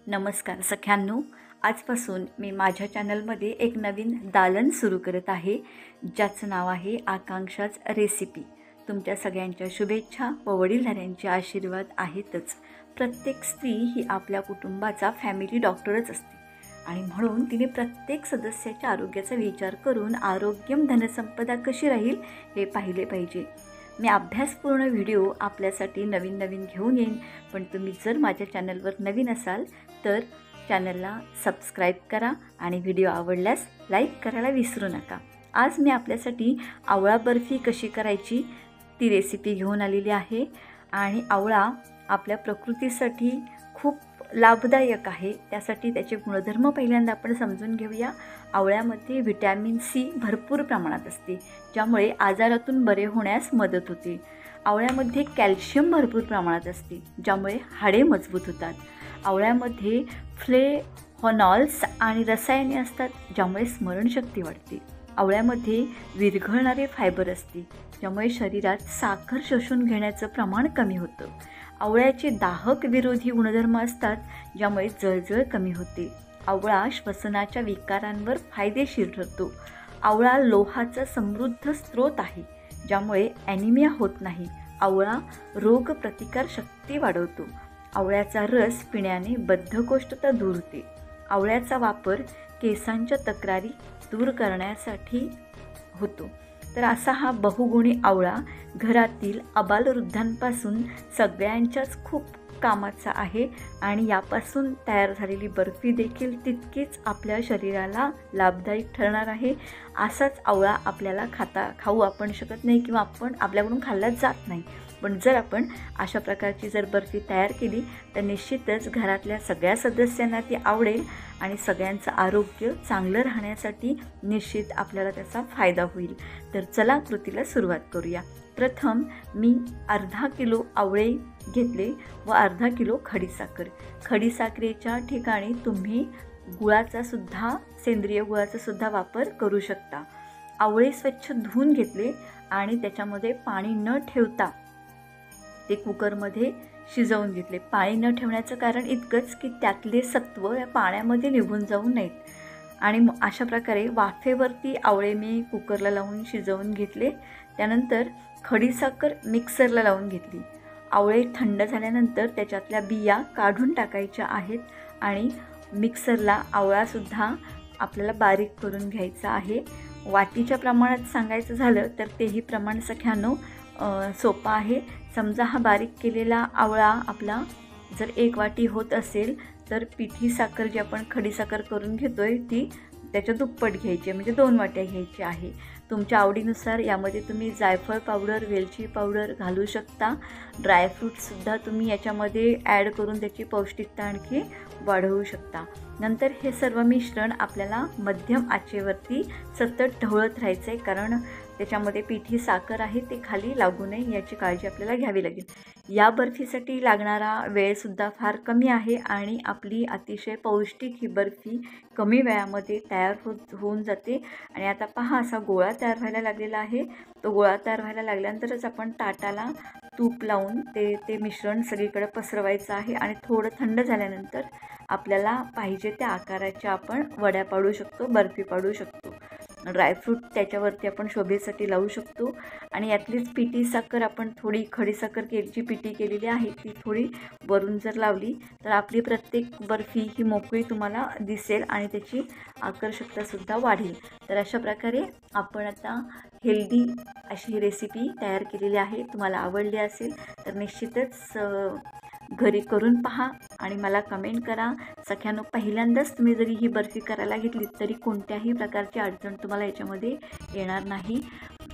नमस्कार सख्यांनो, आजपासून मी माझ्या चॅनलमध्ये एक नवीन दालन सुरू करत आहे, ज्याचं नाव आहे आकांक्षाच रेसिपी। तुमच्या सगळ्यांच्या शुभेच्छा व वडीलधाऱ्यांचे आशीर्वाद आहेतच। प्रत्येक स्त्री ही आपल्या कुटुंबाचा फॅमिली डॉक्टरच असते आणि म्हणून तिने प्रत्येक सदस्याच्या आरोग्याचा विचार करून आरोग्यम धनसंपदा कशी राहील हे पाहिले पाहिजे। मी अभ्यासपूर्ण व्हिडिओ आपल्यासाठी नवीन घेऊन येईन, पण तुम्ही जर माझ्या चॅनलवर नवीन असाल तर चॅनलला सबस्क्राईब करा आणि व्हिडिओ आवडल्यास लाईक करायला विसरू नका। आज मी आपल्यासाठी आवळा बर्फी कशी करायची ती रेसिपी घेऊन आलेली आहे आणि आवळा आपल्या प्रकृतीसाठी खूप लाभदायक आहे। त्यासाठी त्याचे गुणधर्म पहिल्यांदा आपण समजून घेऊया। आवळ्यामध्ये व्हिटॅमिन सी भरपूर प्रमाणात असते, ज्यामुळे आजारातून बरे होण्यास मदत होते। आवळ्यामध्ये कॅल्शियम भरपूर प्रमाणात असते, ज्यामुळे हाडे मजबूत होतात। आवळ्यामध्ये फ्लेव्होनॉल्स आणि रसायने असतात, ज्यामुळे स्मरणशक्ती वाढते। आवळ्यामध्ये विरघळणारे फायबर असते, ज्यामुळे शरीरात साखर शोषून घेण्याचं प्रमाण कमी होतं। आवळ्याचे दाहक विरोधी गुणधर्म असतात, ज्यामुळे जळजळ कमी होते। आवळा श्वसनाच्या विकारांवर फायदेशीर ठरतो। आवळा लोहाचा समृद्ध स्रोत आहे, ज्यामुळे ॲनिमिया होत नाही। आवळा रोगप्रतिकार शक्ती वाढवतो। आवळ्याचा रस पिण्याने बद्धकोष्ठता दूर होते। आवळ्याचा वापर केसांच्या तक्रारी दूर करण्यासाठी होतो। तर असा हा बहुगुणी आवळा घरातील आबालवृद्धांपासून सगळ्यांच्याच खूप कामाचा आहे आणि यापासून तयार झालेली बर्फी देखील तितकीच आपल्या शरीराला लाभदायक ठरणार आहे। असाच आवळा आपल्याला खाऊ आपण शकत नाही किंवा आपण आपल्याकडून खाल्ला जात नाही, पण जर आपण अशा प्रकारची जर बर्फी तयार केली तर निश्चितच घरातल्या सगळ्या सदस्यांना ती आवडेल आणि सगळ्यांचं आरोग्य चांगलं राहण्यासाठी निश्चित आपल्याला त्याचा फायदा होईल। तर चला कृतीला सुरुवात करूया। प्रथम मी अर्धा किलो आवळे घेतले व अर्धा किलो खडीसाखर। खडीसाखरेच्या ठिकाणी तुम्ही गुळाचा सुद्धा सेंद्रिय गुळाचा सुद्धा वापर करू शकता। आवळे स्वच्छ धुवून घेतले आणि त्याच्यामध्ये पाणी न ठेवता ते कुकरमध्ये शिजवून घेतले। पाणी न ठेवण्याचं कारण इतकंच की त्यातले सत्व या पाण्यामध्ये निघून जाऊ नयेत आणि अशा प्रकारे वाफेवरती आवळे मी कुकरला लावून शिजवून घेतले। त्यानंतर खडीसाखर मिक्सरला लावून घेतली। आवळे थंड झाल्यानंतर त्याच्यातल्या बिया काढून टाकायच्या आहेत आणि मिक्सरला आवळासुद्धा आपल्याला बारीक करून घ्यायचा आहे। वाटीच्या प्रमाणात सांगायचं झालं तर तेही प्रमाण सख्यांनो सोपं आहे। समजा हा बारीक केलेला आवळा आपला जर 1 वाटी होत असेल तर पिठी साखर जी आपण खडीसाखर करून घेतोय ती त्याच्या दुप्पट घ्यायची, म्हणजे 2 वाट्या घ्यायची आहे। तुमच्या आवडीनुसार यामध्ये तुम्ही जायफळ पावडर, वेलची पावडर घालू शकता। ड्रायफ्रूटसुद्धा तुम्ही याच्यामध्ये ॲड करून त्याची पौष्टिकता आणखी वाढवू शकता। नंतर हे सर्व मिश्रण आपल्याला मध्यम आचेवरती सतत ढवळत राहायचं आहे, कारण त्याच्यामध्ये पिठी साखर आहे ते खाली लागू नये याची काळजी आपल्याला घ्यावी लागेल। या बर्फीसाठी लागणारा वेळसुद्धा फार कमी आहे आणि आपली अतिशय पौष्टिक ही बर्फी कमी वेळामध्ये तयार होऊन जाते। आणि आता पहा असा गोळा तयार व्हायला लागलेला आहे। तो गोळा तयार व्हायला लागल्यानंतरच आपण ताटाला तूप लावून ते मिश्रण सगळीकडे पसरवायचं आहे आणि थोडं थंड झाल्यानंतर आपल्याला पाहिजे त्या आकाराच्या आपण वड्या पाडू शकतो, बर्फी पाडू शकतो। ड्रायफ्रूट त्याच्यावरती आपण शोभेसाठी लावू शकतो आणि यातलीच पिठी साखर आपण थोडी खडीसाखर जी पिठी केलेली आहे ती थोडी वरून जर लावली तर आपली प्रत्येक बर्फी ही मोकळी तुम्हाला दिसेल आणि त्याची आकर्षकतासुद्धा वाढेल। तर अशा प्रकारे आपण आता हेल्दी अशी रेसिपी तयार केलेली आहे। तुम्हाला आवडली असेल तर निश्चितच घरी करून पहा आणि मला कमेंट करा। सख्यांनो, पहिल्यांदाच तुम्ही जरी ही बर्फी करायला घेतली तरी कोणत्याही प्रकारची अडचण तुम्हाला याच्यामध्ये येणार नाही।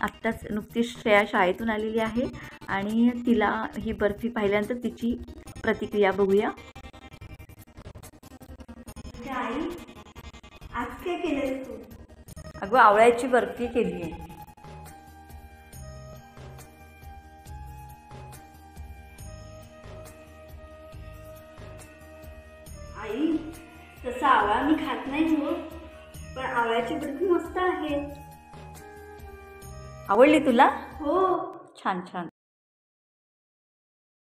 आत्ताच नुकतीच श्रेया शाळेतून आलेली आहे आणि तिला ही बर्फी पाहिल्यानंतर तिची प्रतिक्रिया बघूया। आई, आज काय केलं तू? अगं, आवळ्याची बर्फी केली आहे। आई, तसा आवळा मी खात नाही हो, पण आवळ्याची बर्फी मस्त आहे। आवडली तुला? हो, छान छान।